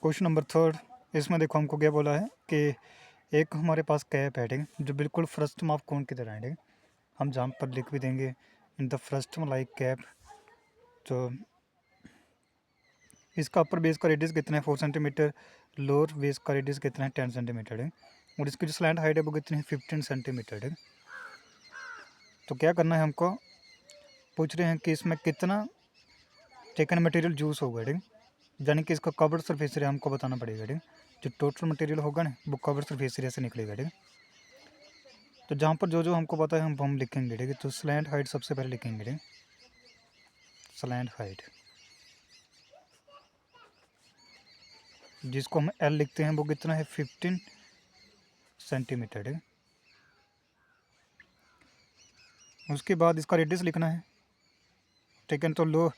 Question number third, इसमें देखो हमको क्या बोला है कि एक हमारे पास कैप है, ठीक है, जो बिल्कुल फ्रस्टम ऑफ कोन की तरह है, ठीक है। हम जहाँ पर लिख भी देंगे in the frustum like cap. तो इसका अपर बेस का रेडियस कितना है 4 सेंटीमीटर, लोअर बेस का रेडियस कितना है 10 सेंटीमीटर है, और इसकी जो स्लैंट हाइट है वो कितनी है 15 सेंटीमीटर है। तो क्या करना है हमको, पूछ रहे हैं कि इसमें कितना टेकन मटेरियल यूज़ होगा, ठीक है, यानी कि इसका कवर सरफेस एरिया हमको बताना पड़ेगा, ठीक है। जो टोटल मटेरियल होगा ना वो कवर सरफेस एरिया से निकलेगा, ठीक है। तो जहाँ पर जो जो हमको पता है हम लिखेंगे, ठीक है। तो स्लैंट हाइट सबसे पहले लिखेंगे, ठीक है। स्लैंट हाइट जिसको हम एल लिखते हैं वो कितना है 15 सेंटीमीटर, ठीक है। उसके बाद इसका रेडियस लिखना है, ठीक है। तो लो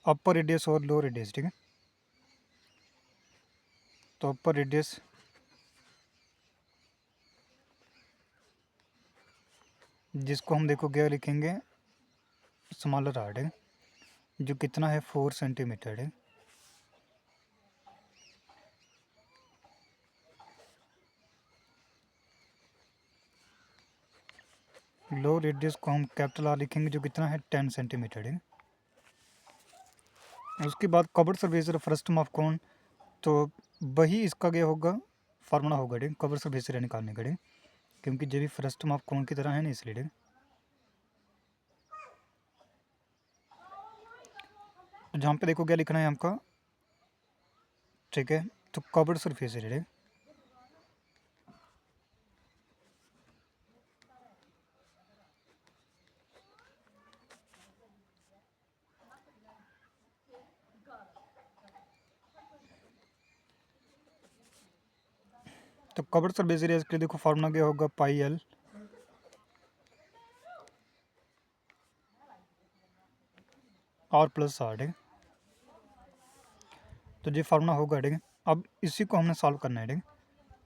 अपर रेडियस और लो रेडियस, ठीक है। तो अपर रेडियस जिसको हम देखो क्या लिखेंगे स्मॉलर आर, है जो कितना है 4 सेंटीमीटर है। लो रेडियस को हम कैपिटल आर लिखेंगे जो कितना है 10 सेंटीमीटर है। उसके बाद curved surface frustum of cone, तो वही इसका क्या होगा फार्मूला होगा, ठीक, कवर सरफेस एरिया निकालने का, ठीक, क्योंकि जो भी फ्रस्टम ऑफ कोन की तरह है ना इसलिए, ठीक। तो जहाँ पे देखो क्या लिखना है हमका, ठीक है। तो कवर्ड सरफेस एरिया, ठीक, तो कवर्ड सरफेस एरिया के लिए देखो फार्मूला क्या होगा pi L R plus R, ठीक। तो ये फार्मूला होगा, ठीक है। अब इसी को हमने सॉल्व करना है, ठीक।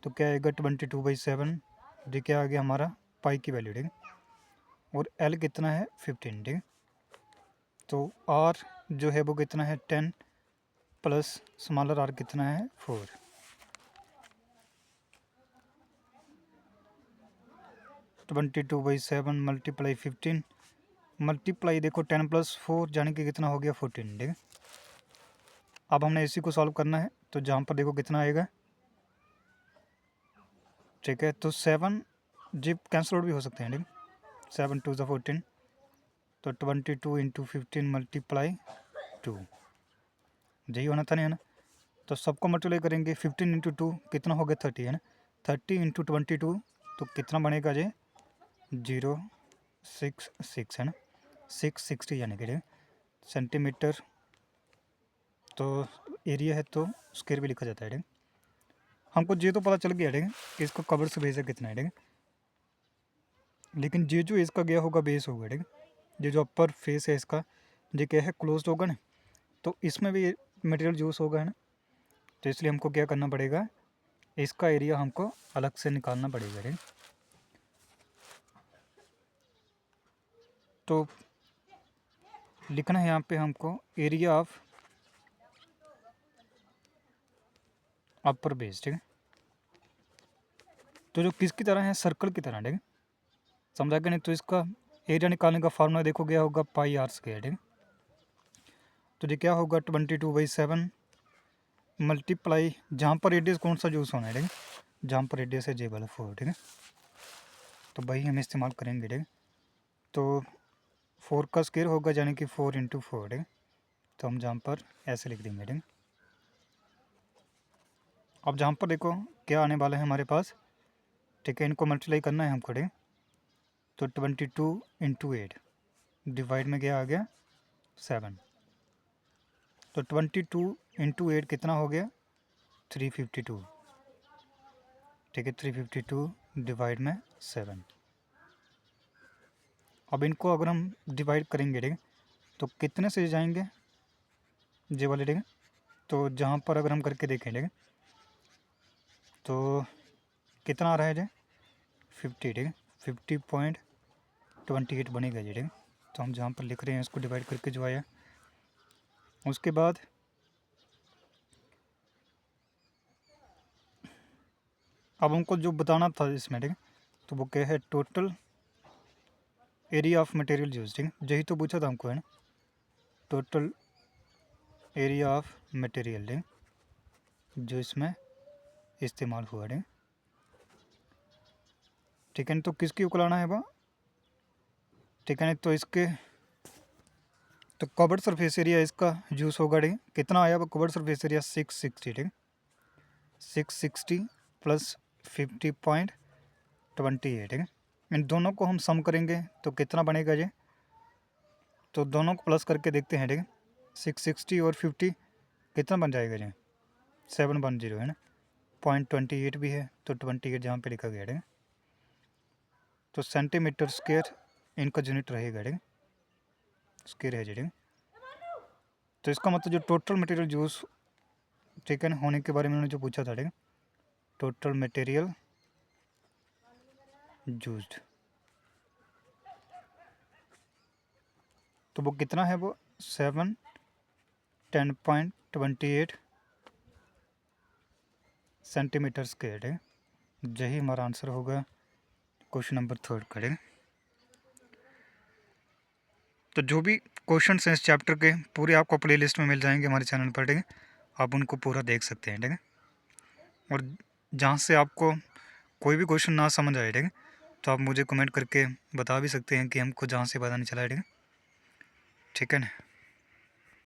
तो क्या आएगा 22/7, ये क्या आ गया हमारा पाई की वैल्यू, ठीक। और एल कितना है 15, ठीक। तो आर जो है वो कितना है 10 प्लस स्मॉलर आर कितना है 4। 22/7 मल्टीप्लाई 15 मल्टीप्लाई देखो 10 + 4 यानी कि कितना हो गया 14, ठीक है। अब हमने इसी को सॉल्व करना है, तो जहाँ पर देखो कितना आएगा, ठीक है। तो 7 जी कैंसिल आउट भी हो सकते हैं, ठीक। 7 × 2 = 14, तो 22 × 15 मल्टीप्लाई 2, यही होना था नहीं, है ना। तो सबको मल्टीप्लाई करेंगे 15 × 2 कितना हो गया 30, है ना। 30 × 22 तो कितना बनेगा जी 066, है ना। 660 यानी कि सेंटीमीटर, तो एरिया है तो स्क्वायर भी लिखा जाता है, ठीक। हमको ये तो पता चल गया, ठीक है, कि इसका कवर स्पेस है कितना है, ठीक है। लेकिन ये जो इसका गया होगा बेस होगा, ठीक है। ये जो अपर फेस है इसका ये क्या है क्लोज्ड होगा ना, तो इसमें भी मटेरियल यूज होगा, है ना। तो इसलिए हमको क्या करना पड़ेगा, इसका एरिया हमको अलग से निकालना पड़ेगा, ठीक। तो लिखना है यहाँ पे हमको एरिया ऑफ अपर बेस, ठीक है। तो जो किसकी तरह है सर्कल की तरह, ठीक है, समझा कि नहीं। तो इसका एरिया निकालने का फार्मूला देखो क्या होगा पाई आर स्क्वायर, ठीक है। तो ये क्या होगा 22/7 मल्टीप्लाई जहाँ पर रेडियस कौन सा यूज़ होना है, ठीक है, जहाँ पर रेडियस है J/4, ठीक है। तो वही हम इस्तेमाल करेंगे, ठीक है। तो 4 का स्क्वायर होगा यानी कि 4 × 4, ठीक है। तो हम जहाँ पर ऐसे लिख देंगे, ठीक है। अब जहाँ पर देखो क्या आने वाला है हमारे पास, ठीक है, इनको मल्टीप्लाई करना है हमको, ठीक है। तो 22 × 8 डिवाइड में क्या आ गया 7, तो 22 × 8 कितना हो गया 352, ठीक है। 352 डिवाइड में 7। अब इनको अगर हम डिवाइड करेंगे, ठीक है, तो कितने से जाएंगे जे वाले, ठीक है। तो जहाँ पर अगर हम करके देखें, ठीक है, तो कितना आ रहा है जे 50, ठीक है। 50.28 बनेगा जी, ठीक है। तो हम जहाँ पर लिख रहे हैं इसको डिवाइड करके जो आया, उसके बाद अब हमको जो बताना था इसमें, ठीक है, तो वो क्या है, total area of material use, ठीक है, यही तो पूछा था हमको, है ना, टोटल एरिया ऑफ मटेरियल, ठीक, जो इसमें इस्तेमाल हुआ, ठीक है, तो किसकी उकलाना है बा, ठीक है, तो इसके तो कवर्ड सरफेस एरिया इसका यूज़ होगा, ठीक, कितना आया वो कवर्ड सरफेस एरिया 660, ठीक, 660 प्लस 50.28, ठीक है, इन दोनों को हम सम करेंगे तो कितना बनेगा ये, तो दोनों को प्लस करके देखते हैं, ठीक है, 660 और 50 कितना बन जाएगा ये, 710, है ना, 0.28 भी है तो 28 जहाँ पे लिखा गया, ठीक है, तो सेंटीमीटर स्क्वायर इनका यूनिट रहेगा, ठीक है, स्क्वायर है, ठीक है, तो इसका मतलब जो टोटल मटेरियल यूज़, ठीक है, होने के बारे में उन्होंने जो पूछा था, ठीक है, टोटल मटेरियल यूज्ड, तो वो कितना है, वो 710.28 सेंटीमीटर स्क्वायर है, यही हमारा आंसर होगा क्वेश्चन नंबर 3 का, ठीक है। तो जो भी क्वेश्चन हैं इस चैप्टर के पूरे आपको प्ले लिस्ट में मिल जाएंगे हमारे चैनल पर, ठीक है, आप उनको पूरा देख सकते हैं, ठीक है, और जहाँ से आपको कोई भी क्वेश्चन ना समझ आए, ठीक है, तो आप मुझे कमेंट करके बता भी सकते हैं कि हमको जहाँ से पता नहीं चला है, ठीक है, ठीक है ना।